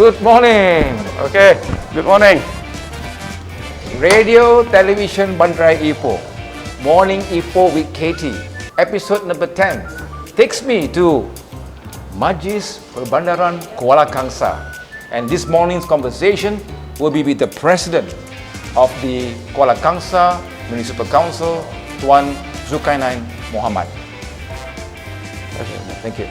Good morning. Okay, good morning. Radio, television, Bandrai Ipoh. Morning Ipoh with Katie. Episode number 10 takes me to Majlis Perbandaran Kuala Kangsar. And this morning's conversation will be with the President of the Kuala Kangsar Municipal Council, Tuan Zulqarnain Mohamad. Thank you.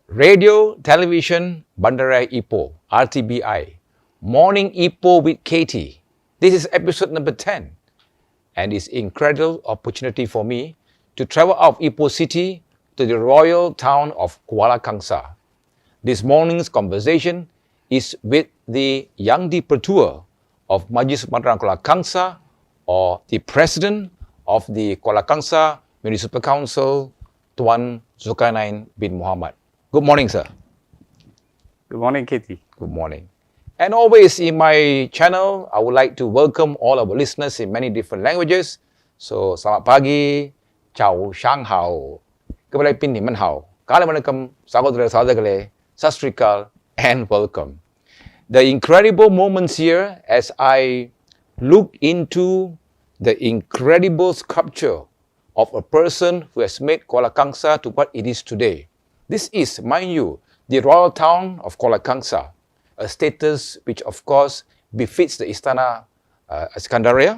Radio, television, Bandarai Ipoh, RTBI. Morning Ipoh with Katie. This is episode number 10. And it's an incredible opportunity for me to travel out of Ipoh City to the royal town of Kuala Kangsar. This morning's conversation is with the Yang di-Pertua of Majlis Perbandaran Kuala Kangsar, or the President of the Kuala Kangsar Municipal Council, Tuan Zulqarnain bin Mohamad. Good morning, sir. Good morning, Katie. Good morning. And always in my channel, I would like to welcome all our listeners in many different languages. So, selamat pagi, ciao, shang hao, kebalai niman hao, kalamanakkam, sagodara-sagodarigalai, sat sri akal, and welcome. The incredible moments here as I look into the incredible sculpture of a person who has made Kuala Kangsar to what it is today. This is, mind you, the royal town of Kuala Kangsar, a status which of course befits the Istana Iskandaria,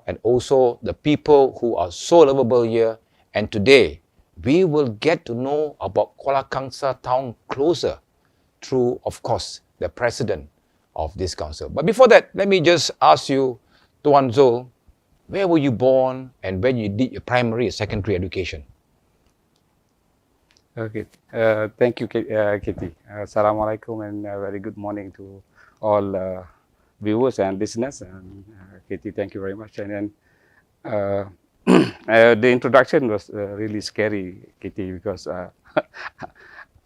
and also the people who are so lovable here. And today, we will get to know about Kuala Kangsar town closer through, of course, the president of this council. But before that, let me just ask you, Tuan Zul, where were you born and when you did your primary and secondary education? Okay, thank you, Katie. Assalamualaikum and very good morning to all viewers and listeners. And Katie, thank you very much. And then the introduction was really scary, Katie, because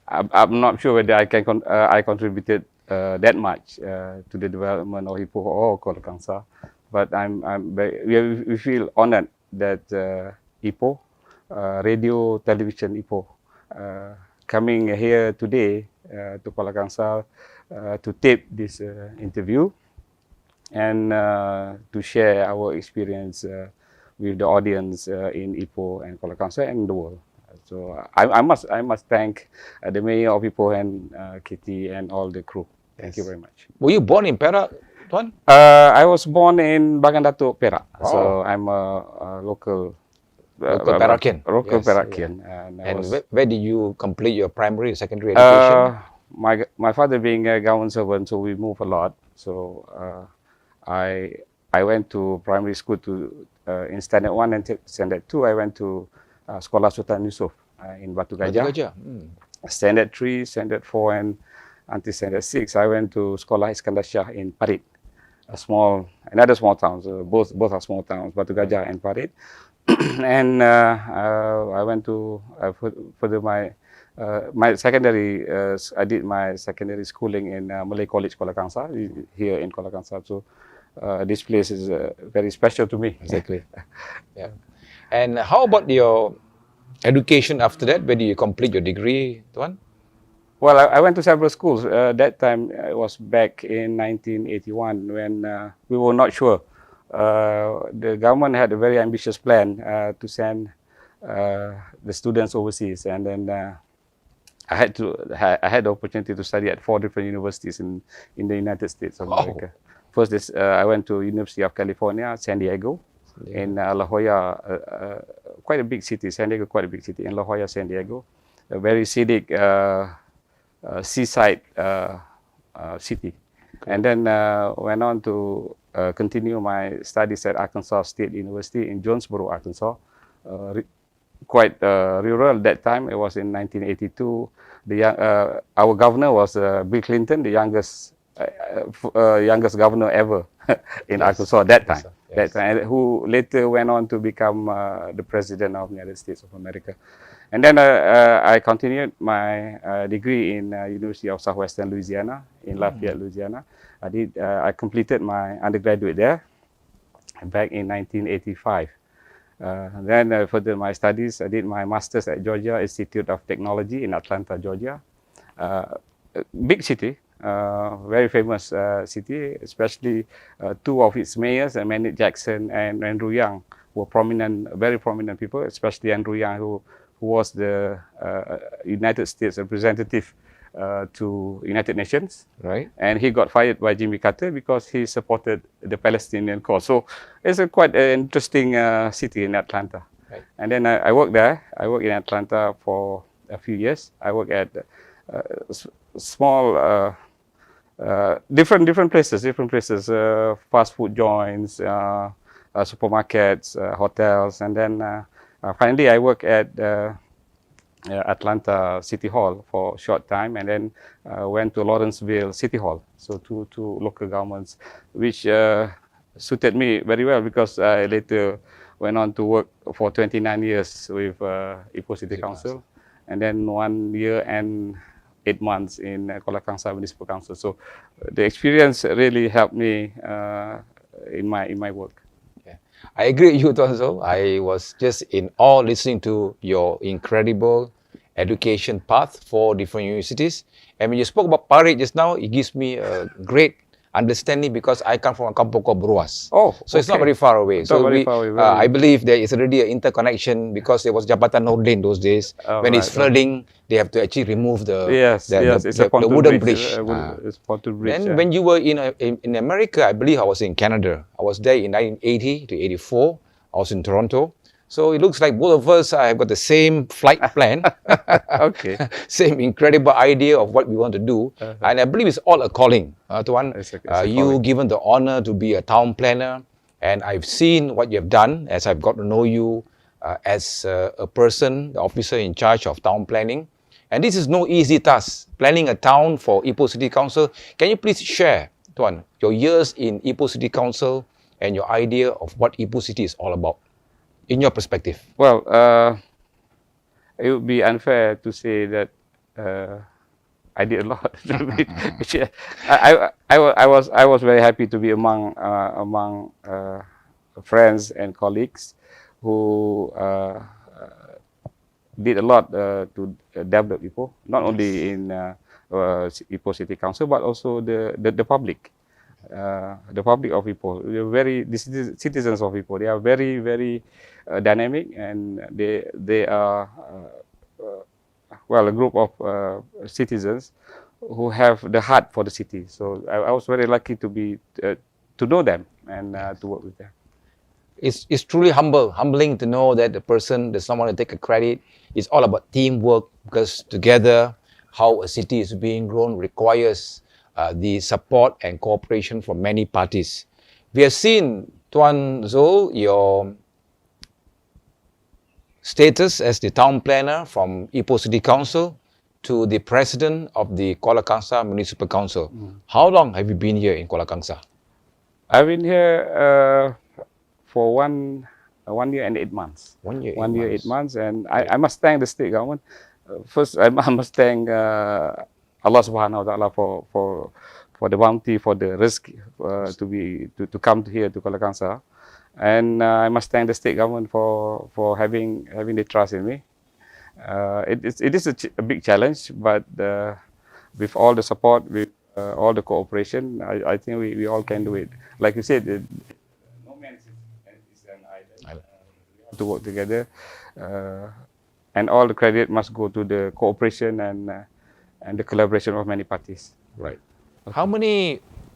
I'm not sure whether I contributed that much to the development of Ipoh or Kuala Kangsar. But we feel honored that Ipoh, radio, television Ipoh, coming here today to Kuala Kangsar to tape this interview and to share our experience with the audience in Ipoh and Kuala Kangsar and the world. So I must thank the mayor of Ipoh and Kitty and all the crew. Thank you very much. Were you born in Perak, Tuan? I was born in Bagandatuk, Perak. Oh. So I'm a local Perakian. Local Yes, Perakian. yeah. And where did you complete your primary and secondary education? My father being a government servant, so we move a lot. So I went to primary school in standard 1 and standard 2. I went to Sekolah Sultan Yusof in Batu Gajah. Standard 3, standard 4, and until standard 6, I went to Sekolah Iskandar Shah in Parit, another small town. So both are small towns, Batu Gajah and Parit. And I went to further my secondary. I did my secondary schooling in Malay College Kuala Kangsar here in Kuala Kangsar. So this place is very special to me. Exactly. Yeah. And how about your education after that? Where did you complete your degree, Tuan? Well, I went to several schools. That time it was back in 1981 when we were not sure. The government had a very ambitious plan to send the students overseas, and then I had the opportunity to study at 4 different universities in the United States of America. First, I went to University of California, San Diego, in La Jolla, quite a big city. San Diego, quite a big city. In La Jolla, San Diego, a very scenic seaside city. And then went on to continue my studies at Arkansas State University in Jonesboro, Arkansas. Quite rural at that time. It was in 1982. Our governor was Bill Clinton, the youngest governor ever in Arkansas at that time. That time, who later went on to become the president of the United States of America. And then I continued my degree in University of Southwestern Louisiana in Lafayette, Louisiana. I completed my undergraduate there back in 1985. Then further my studies, I did my master's at Georgia Institute of Technology in Atlanta, Georgia. Big city, very famous city, especially two of its mayors, Manny Jackson and Andrew Yang, were prominent, very prominent people, especially Andrew Yang, who was the United States representative to United Nations. Right. And he got fired by Jimmy Carter because he supported the Palestinian cause. So it's a quite an interesting city in Atlanta. Right. And then I worked there. I worked in Atlanta for a few years. I worked at small, different places, fast food joints, supermarkets, hotels, and then finally I worked at Atlanta City Hall for a short time, and then went to Lawrenceville City Hall. So two local governments, which suited me very well because I later went on to work for 29 years with Ipoh City Council, and then 1 year and 8 months in Kuala Kangsar Municipal Council. So the experience really helped me in my work. I agree with you, Tuan Zul. I was just in awe listening to your incredible education path for different universities. And when you spoke about Parit just now, it gives me a great understanding because I come from a kampung called Bruas. Oh, so it's not very far away. Not So very far away, I believe there is already an interconnection because there was Jabatan Nordin those days. When it's flooding, they have to actually remove the the wooden bridge. It's pontoon bridge. Then when you were in America, I believe I was in Canada. I was there in 1980 to 84. I was in Toronto. So it looks like both of us have got the same flight plan. Okay. Same incredible idea of what we want to do. And I believe it's all a calling. Tuan, It's a you calling. given the honor to be a town planner. And I've seen what you have done as I've got to know you as a person, the officer in charge of town planning. And this is no easy task, planning a town for Ipoh City Council. Can you please share, Tuan, your years in Ipoh City Council and your idea of what Ipoh City is all about, in your perspective? Well, it would be unfair to say that I did a lot. I was very happy to be among friends and colleagues who did a lot to develop Ipoh, not only in Ipoh City Council but also the public. The public of Ipoh, the citizens of Ipoh, they are very, very dynamic, and they are a group of citizens who have the heart for the city. So I was very lucky to know them and to work with them. It's truly humbling to know that the person does not want to take a credit. It's all about teamwork, because together, how a city is being grown requires the support and cooperation from many parties. We have seen, Tuan Zul, your status as the town planner from Ipoh City Council to the president of the Kuala Kangsar Municipal Council. How long have you been here in Kuala Kangsar? I've been here for 1 year and 8 months. 1 year, 1 year, 8 months, and I must thank the state government. First, I must thank Allah Subhanahu wa Taala for the bounty, for the risk to come here to Kuala Kangsar, and I must thank the state government for having the trust in me. It is a big challenge, but with all the support, with all the cooperation, I think we all can do it. Like you said, no man is an island. We have to work together, and all the credit must go to the cooperation and the collaboration of many parties. Right. Okay.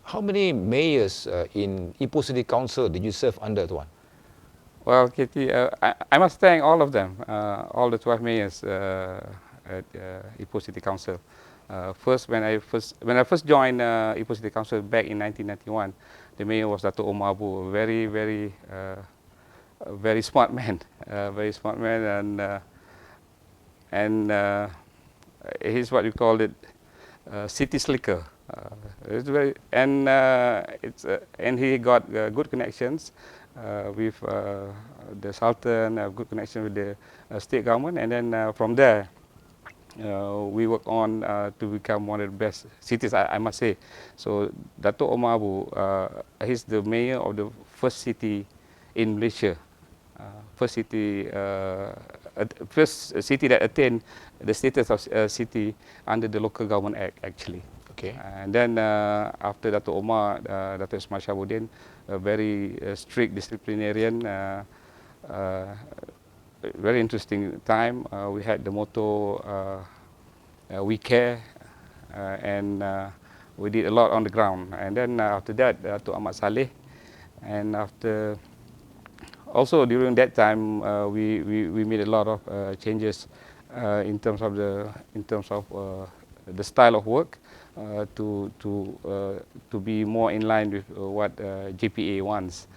How many mayors in Ipoh City Council did you serve under, Tuan? Well, Katie, I must thank all of them, all the 12 mayors at Ipoh City Council. When I first joined Ipoh City Council back in 1991, the mayor was Dato' Omar Abu, a very smart man, and he's what you call it, city slicker. And he got good connections with the Sultan, good connection with the state government, and then from there we work on to become one of the best cities, I must say. So Dato' Omar Abu, he's the mayor of the first city in Malaysia first city that attained the status of city under the Local Government Act, actually. Okay. And then after Dato' Omar, Dato' Ismail Shahabuddin, a very strict disciplinarian, very interesting time. We had the motto, we care, and we did a lot on the ground. And then after that, Dato' Ahmad Saleh, and after also during that time, we made a lot of changes in terms of the style of work to be more in line with what JPA wants.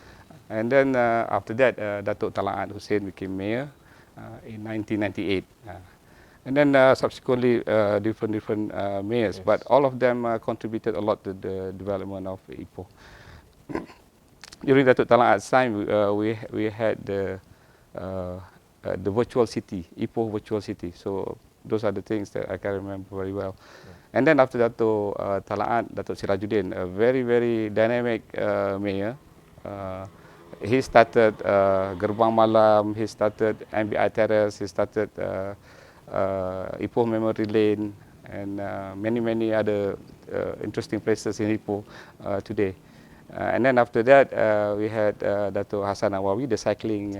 And then after that, Datuk Talaat Hussein became mayor in 1998. And then subsequently different mayors, yes. But all of them contributed a lot to the development of Ipoh. During Datuk Talaat's time, we had the virtual city, Ipoh virtual city. So those are the things that I can remember very well. Yeah. And then after Datuk Talaat, Datuk Sirajuddin, a very dynamic mayor. He started Gerbang Malam, he started MBI Terrace, he started Ipoh Memory Lane, and many other interesting places in Ipoh today. And then after that, we had Dato' Hassan Awawi, the cycling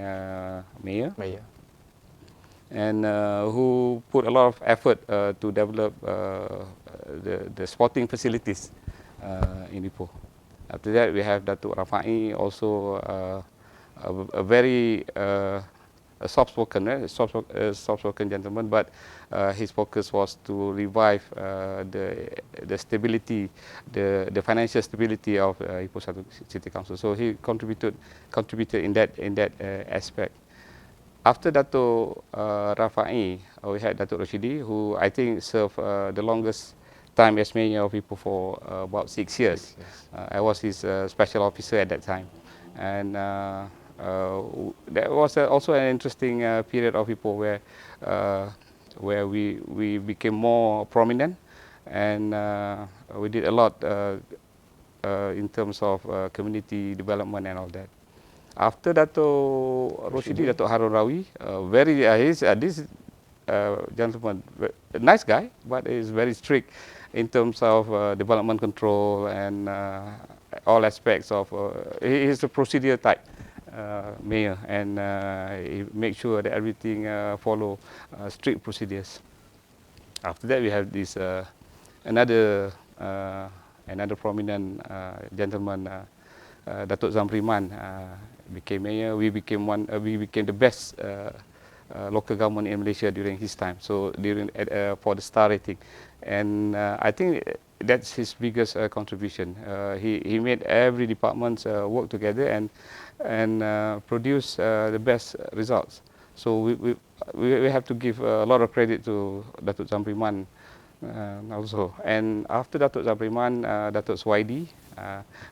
mayor. And who put a lot of effort to develop the sporting facilities in Ipoh. After that, we have Datuk Rafai, also a very soft-spoken gentleman, but his focus was to revive the stability, the financial stability of Ipoh City Council. So he contributed in that aspect. After Datuk Rafai, we had Datuk Rashidi, who I think served the longest time as mayor of Ipoh for about 6 years. I was his special officer at that time, and that was also an interesting period of Ipoh where we became more prominent, and we did a lot in terms of community development and all that. After Dato' Roshidi, Dato' Harun Rawi, this gentleman, a nice guy, but is very strict in terms of development control and all aspects of. He is a procedure type mayor, and he makes sure that everything follow strict procedures. After that, we have this another prominent gentleman, Datuk Zamriman, became mayor. We became the best local government in Malaysia during his time. So for the star rating, and I think that's his biggest contribution. He made every department work together and produce the best results. So we have to give a lot of credit to Datuk Zamriman also. And after Datuk Zamriman, Datuk Swaidi,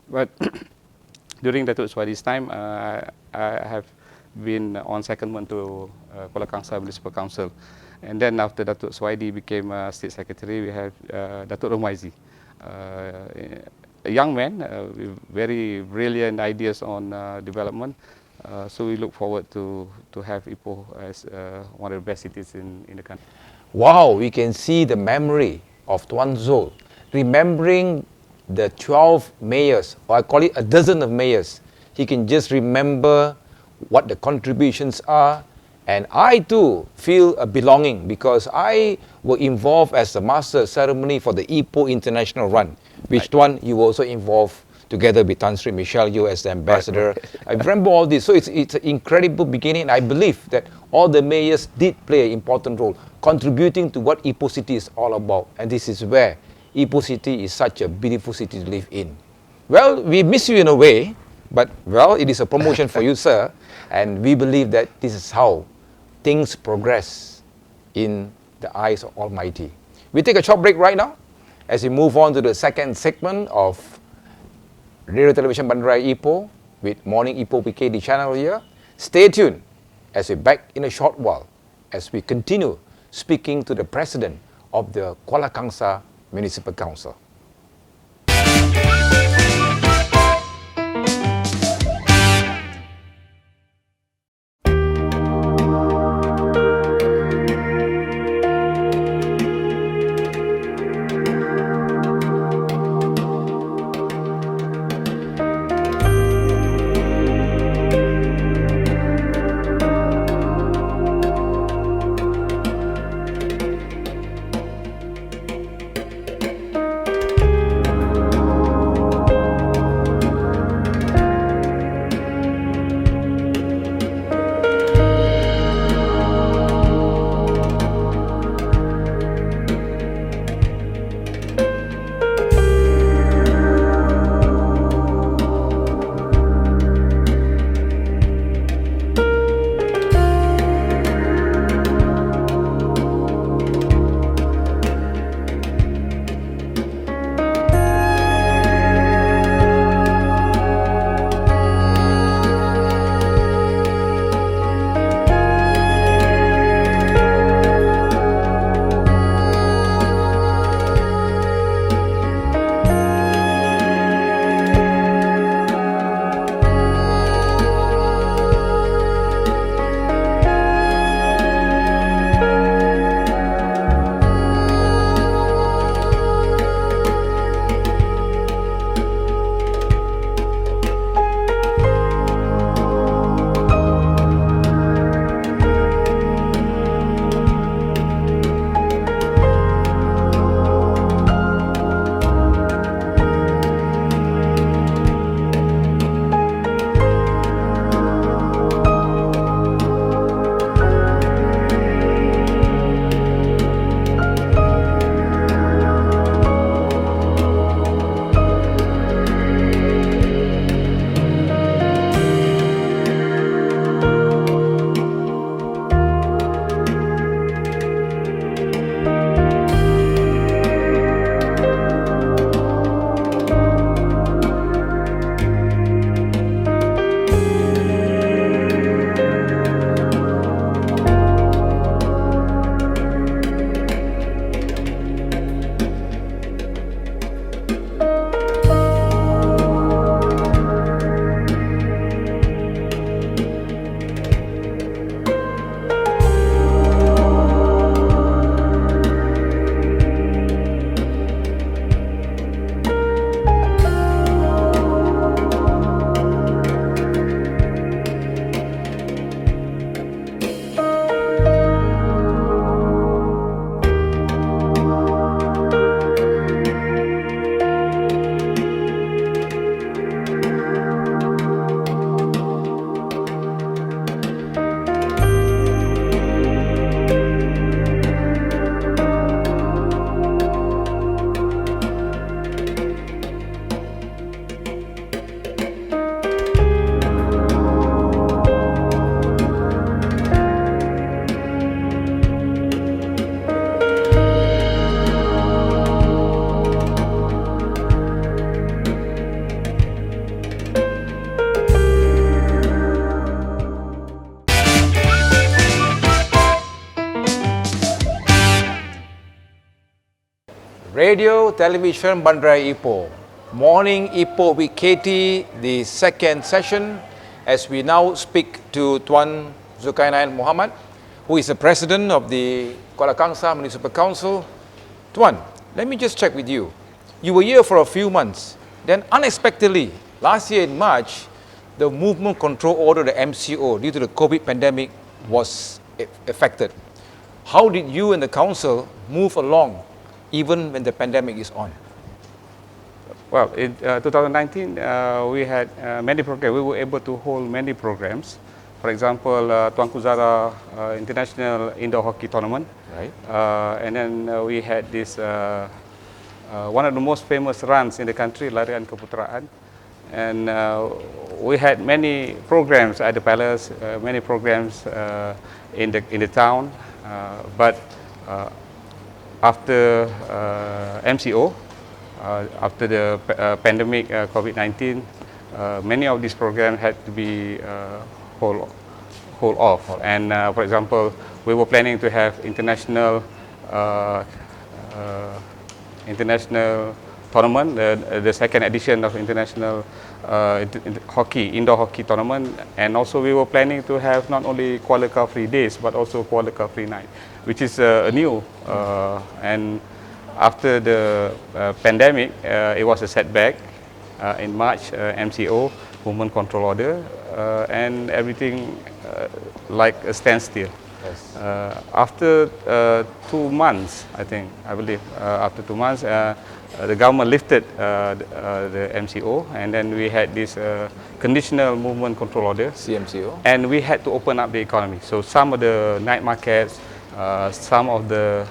but during Datuk Swadi's time, I have been on secondment to Kuala Kangsar Municipal Council. And then after Datuk Swaidi became State Secretary, we have Datuk Romaizi, a young man with very brilliant ideas on development. So we look forward to have Ipoh as one of the best cities in the country. Wow, we can see the memory of Tuan Zul, remembering the 12 mayors, or I call it a dozen of mayors. He can just remember what the contributions are. And I too feel a belonging because I were involved as the master ceremony for the Ipoh International Run, which Tuan, you were also involved together with Tan Sri Michelle, you as the ambassador. I remember all this. So it's an incredible beginning, and I believe that all the mayors did play an important role, contributing to what Ipoh City is all about. And this is where Ipoh City is such a beautiful city to live in. Well, we miss you in a way, but well, it is a promotion for you, sir. And we believe that this is how things progress in the eyes of Almighty. We take a short break right now as we move on to the second segment of Radio Television Bandaraya Ipoh with Morning Ipoh PKD channel here. Stay tuned as we're back in a short while as we continue speaking to the President of the Kuala Kangsar Municipal Council. Radio Television Bandrai Ipoh. Morning Ipoh with Katie, the second session, as we now speak to Tuan Zulqarnain Mohamad, who is the president of the Kuala Kangsar Municipal Council. Tuan, let me just check with you. You were here for a few months, then unexpectedly, last year in March, the movement control order, the MCO, due to the COVID pandemic, was affected. How did you and the council move along, even when the pandemic is on? Well, in 2019, we had many programs. We were able to hold many programs. For example, Tuan Zara International Indoor Hockey Tournament. Right. And then we had this, one of the most famous runs in the country, Larian Keputeraan. And we had many programs at the palace, many programs in the town. But after MCO, after the pandemic, COVID-19, many of these programs had to be hold off. And for example, we were planning to have international tournament, the second edition of international indoor hockey tournament, and also we were planning to have not only Kuala Cup free days but also Kuala Cup free night, which is new. And after the pandemic, it was a setback. In March, MCO, movement control order, and everything like a standstill. Yes. After 2 months, I believe, after 2 months, the government lifted the MCO, and then we had this conditional movement control order, CMCO. and we had to open up the economy. So some of the night markets, some of the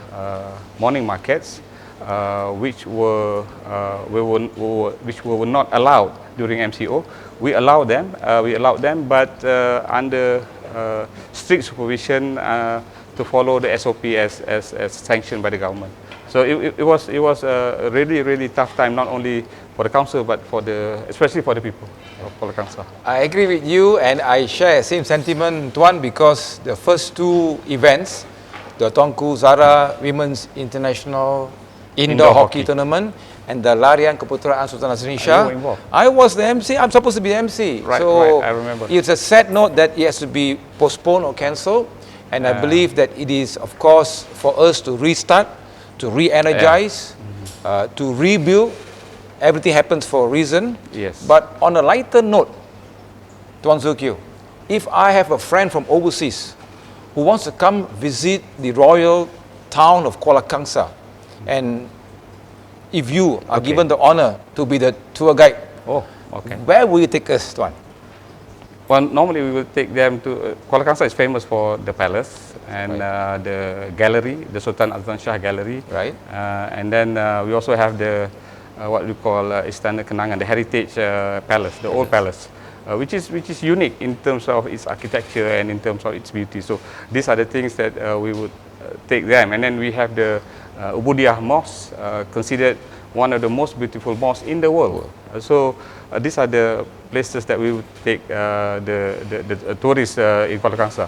morning markets, which were not allowed during MCO, we allowed them, but under strict supervision to follow the SOP as sanctioned by the government. So it was a really tough time, not only for the council but especially for the people of Kuala Kangsar. I agree with you, and I share the same sentiment, Tuan, because the first two events, the Tuanku Zara Women's International Indoor Hockey Tournament and the Larian Keputeraan Sultan Azrin Shah, I was the MC. I'm supposed to be the MC. Right, so right, I remember. It's a sad note that it has to be postponed or cancelled, and I believe that it is, of course, for us to restart, to re-energize, to rebuild. Everything happens for a reason. Yes. But on a lighter note, Tuan Zulkio, if I have a friend from overseas who wants to come visit the royal town of Kuala Kangsar, and if you are given the honor to be the tour guide, where will you take us, Tuan? Well, normally we will take them to Kuala Kangsar is famous for the palace and the gallery, the Sultan Azlan Shah Gallery. Right. And then we also have the what we call Istana Kenangan, the heritage palace, the old palace, which is unique in terms of its architecture and in terms of its beauty. So these are the things that we would take them. And then we have the Ubudiyah Mosque, considered one of the most beautiful mosques in the world. So these are the places that we would take the tourists in Kuala Kangsar.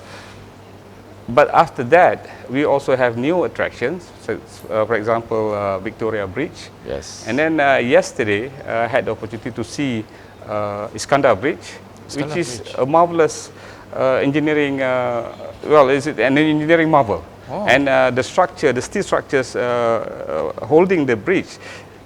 But after that, we also have new attractions. So, for example, Victoria Bridge. Yes. And then yesterday, I had the opportunity to see Iskandar Bridge, which is a marvelous engineering. Is it an engineering marvel? And the structure, the steel structures holding the bridge,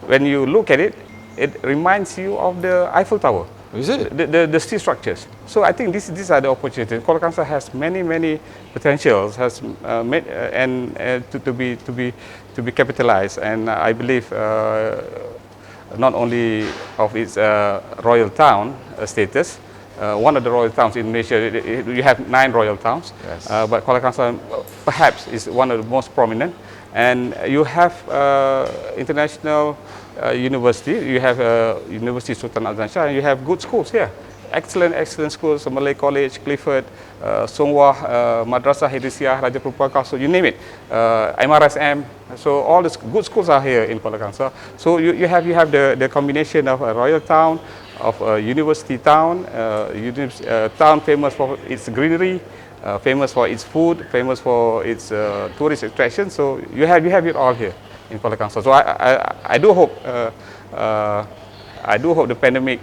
when you look at it, it reminds you of the Eiffel Tower. Is it? The steel structures. So I think these are the opportunities. Kuala Kangsar has many potentials, has made, and to be capitalized. And I believe not only of its royal town status. One of the royal towns in Malaysia, you have 9 royal towns, yes. But Kuala Kangsar perhaps is one of the most prominent. And you have international university, you have University Sultan Azlan Shah, and you have good schools here. Excellent schools, Malay College, Clifford, Songwah, Madrasah Hidrisiah, Raja Perempuan Council, you name it, MRSM. So all the good schools are here in Kuala Kangsar. So you have the combination of a royal town, of a university town, town famous for its greenery, famous for its food, famous for its tourist attractions. So you have it all here. in Kuala Kangsar. So I do hope the pandemic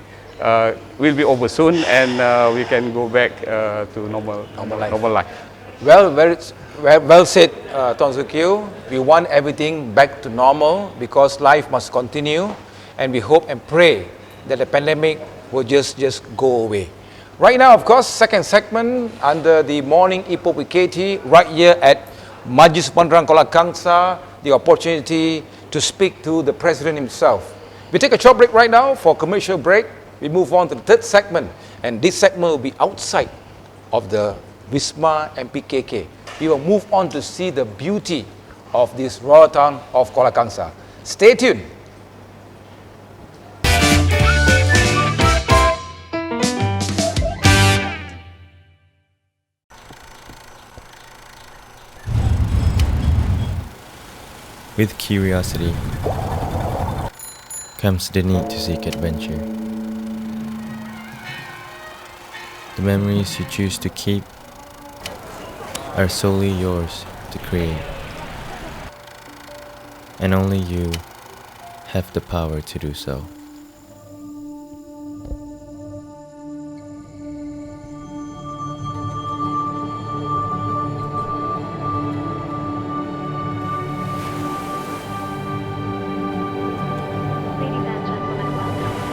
will be over soon, and we can go back to normal life. Well, well said, Tuan Zulkio. We want everything back to normal because life must continue, and we hope and pray that the pandemic will just go away. Right now, of course, second segment under the morning Ipoh with Katie, right here at Majlis Penderang Kuala Kangsar, the opportunity to speak to the President himself. We take a short break right now for commercial break. We move on to the third segment, and this segment will be outside of the Wisma and PKK. We will move on to see the beauty of this royal town of Kuala Kangsar. Stay tuned. With curiosity comes the need to seek adventure. The memories you choose to keep are solely yours to create, and only you have the power to do so. Ladies and gentlemen, welcome.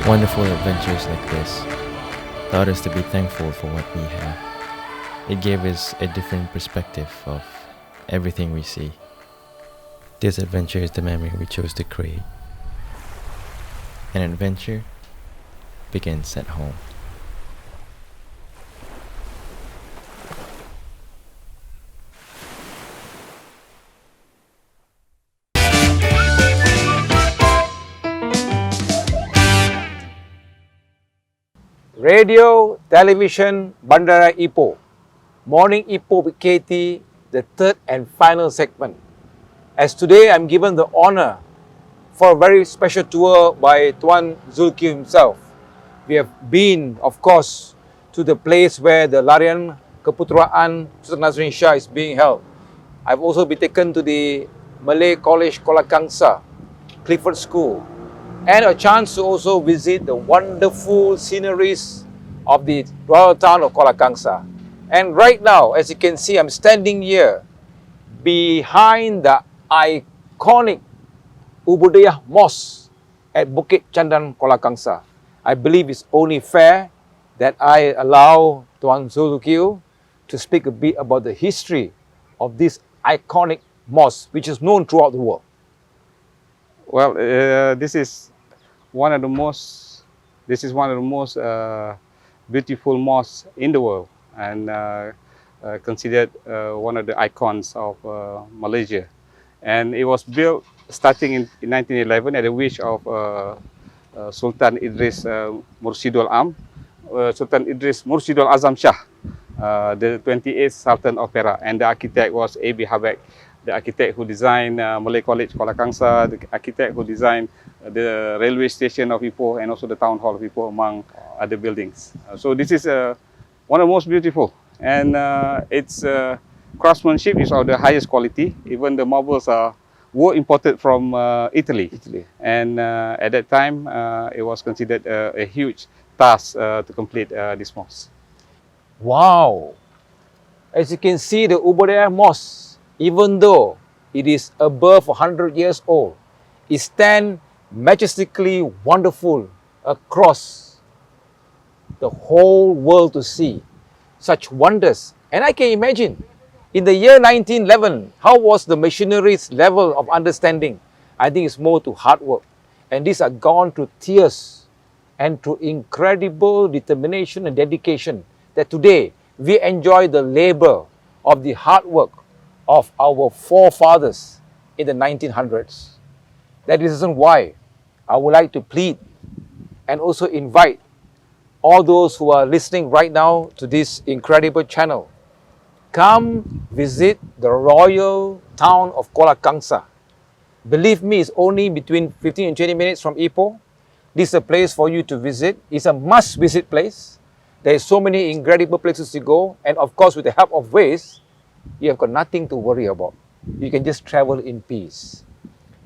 Wonderful adventures like this taught us to be thankful for what we have. It gave us a different perspective of everything we see. This adventure is the memory we chose to create. An adventure begins at home. Radio, television, Bandara Ipoh. Morning Ipoh with Katie, the third and final segment. As today I'm given the honor for a very special tour by Tuan Zulqarnain himself. We have been, of course, to the place where the Larian Keputeraan Sultan Nazrin Shah is being held. I've also been taken to the Malay College Kuala Kangsar, Clifford School, and a chance to also visit the wonderful sceneries of the royal town of Kuala Kangsar. And right now, as you can see, I'm standing here behind the iconic Ubudiyah Mosque at Bukit Chandan, Kuala Kangsar. I believe it's only fair that I allow Tuan Zulqarnain to speak a bit about the history of this iconic mosque, which is known throughout the world. Well, this is one of the most beautiful mosques in the world, and considered one of the icons of Malaysia. And it was built starting in 1911 at the wish of Sultan Idris Mursyidul Am, Sultan Idris Mursyidul Azam Shah, the 28th Sultan of Perak, and the architect was A.B. Habek, the architect who designed Malay College Kuala Kangsar, the architect who designed the railway station of Ipoh, and also the town hall of Ipoh, among other buildings. So this is one of the most beautiful, and its craftsmanship is of the highest quality. Even the marbles were imported from Italy. And at that time it was considered a huge task to complete this mosque. Wow! As you can see, the Ubudiyah Mosque, even though it is above 100 years old, it stands majestically wonderful across the whole world to see. Such wonders. And I can imagine, in the year 1911, how was the missionaries' level of understanding? I think it's more to hard work. And these are gone through tears and through incredible determination and dedication, that today we enjoy the labor of the hard work of our forefathers in the 1900s. That is the reason why I would like to plead and also invite all those who are listening right now to this incredible channel. Come visit the royal town of Kuala Kangsar. Believe me, it's only between 15 and 20 minutes from Ipoh. This is a place for you to visit. It's a must-visit place. There are so many incredible places to go, and of course, with the help of Waze, you have got nothing to worry about. You can just travel in peace.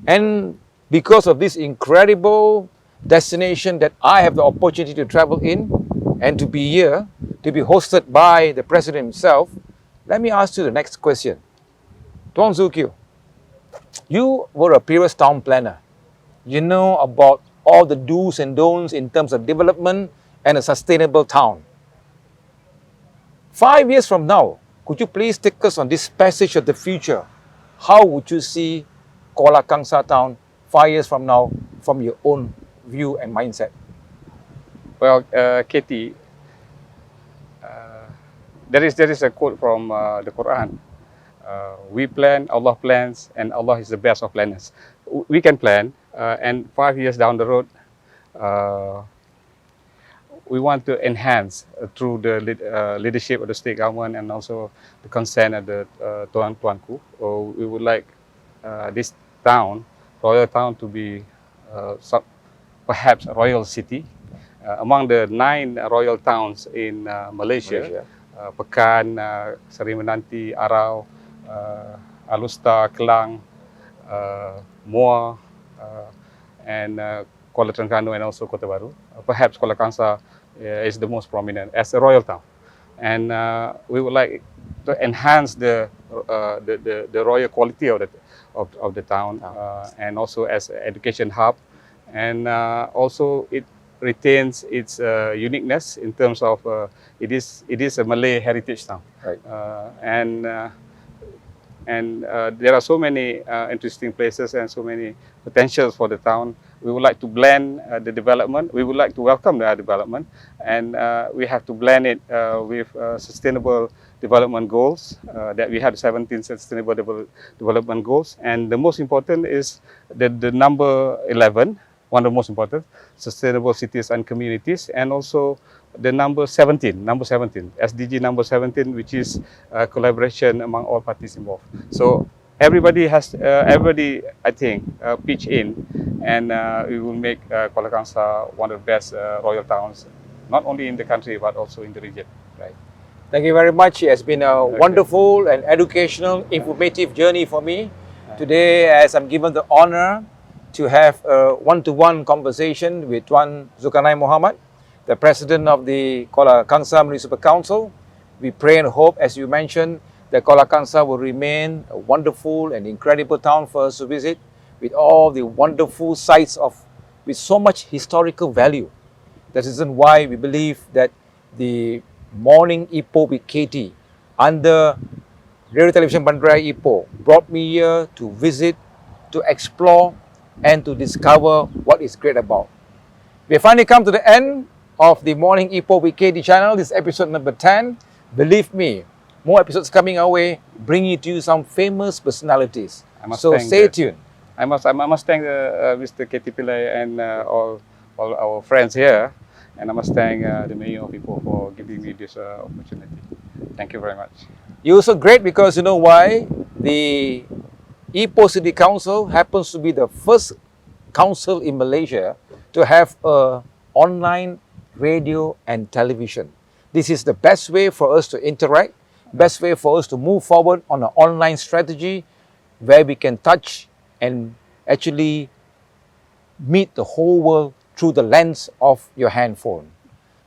And because of this incredible destination that I have the opportunity to travel in and to be here, to be hosted by the President himself, let me ask you the next question. Tuan Zulqarnain, you were a previous town planner. You know about all the do's and don'ts in terms of development and a sustainable town. 5 years from now, could you please take us on this passage of the future? How would you see Kuala Kangsar town 5 years from now from your own view and mindset? Well, Katie, there is a quote from the Quran. We plan, Allah plans, and Allah is the best of planners. We can plan, and 5 years down the road, we want to enhance through the leadership of the state government and also the consent of the Tuanku. We would like this town, royal town, to be perhaps a royal city. Among the 9 royal towns in Malaysia. Pekan, Seri Menanti, Arau, Alustar, Kelang, Muar, and Kuala Terengganu, and also Kota Baru. Perhaps Kuala Kangsar is the most prominent as a royal town, and we would like to enhance the royal quality of the town, and also as an education hub, and also it retains its uniqueness in terms of it is a Malay heritage town, Right. And there are so many interesting places and so many potentials for the town. We would like to blend the development. We would like to welcome the development, and we have to blend it with sustainable development goals that we have 17 sustainable development goals. And the most important is the number 11, one of the most important, sustainable cities and communities, and also the number 17, SDG number 17, which is collaboration among all parties involved. So everybody, I think, pitch in, and we will make Kuala Kangsar one of the best royal towns, not only in the country, but also in the region. Right. Thank you very much. It has been a wonderful and educational, informative journey for me. Today, as I'm given the honor to have a one-to-one conversation with Tuan Zulqarnain Mohamad, the President of the Kuala Kangsar Municipal Council. We pray and hope, as you mentioned, that Kuala Kangsar will remain a wonderful and incredible town for us to visit, with all the wonderful sites with so much historical value. That is why we believe that the Morning Ipoh with Katie under Radio Television Bandaraya Ipoh brought me here to visit, to explore, and to discover what is great about. We have finally come to the end of the Morning Ipoh with Katie channel. This is episode number 10. Believe me, more episodes coming our way, bringing to you some famous personalities. So stay tuned. I must thank Mr. Katie Pillai and all our friends here, and I must thank the Mayor of Ipoh for giving me this opportunity. Thank you very much. You're also great because you know why? The Ipoh City Council happens to be the first council in Malaysia to have a online radio and television. This is the best way for us to interact, best way for us to move forward on an online strategy where we can touch and actually meet the whole world through the lens of your handphone.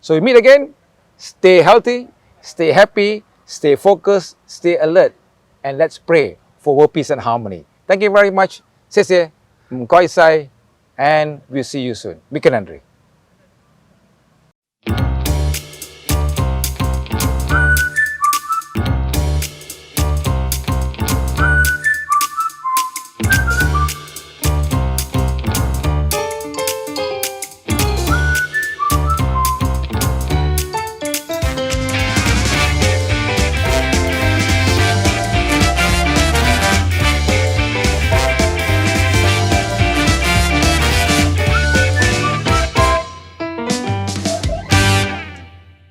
So we meet again. Stay healthy, stay happy, stay focused, stay alert, and let's pray for world peace and harmony. Thank you very much. 谢谢，唔該晒, and we'll see you soon. Mika nandri.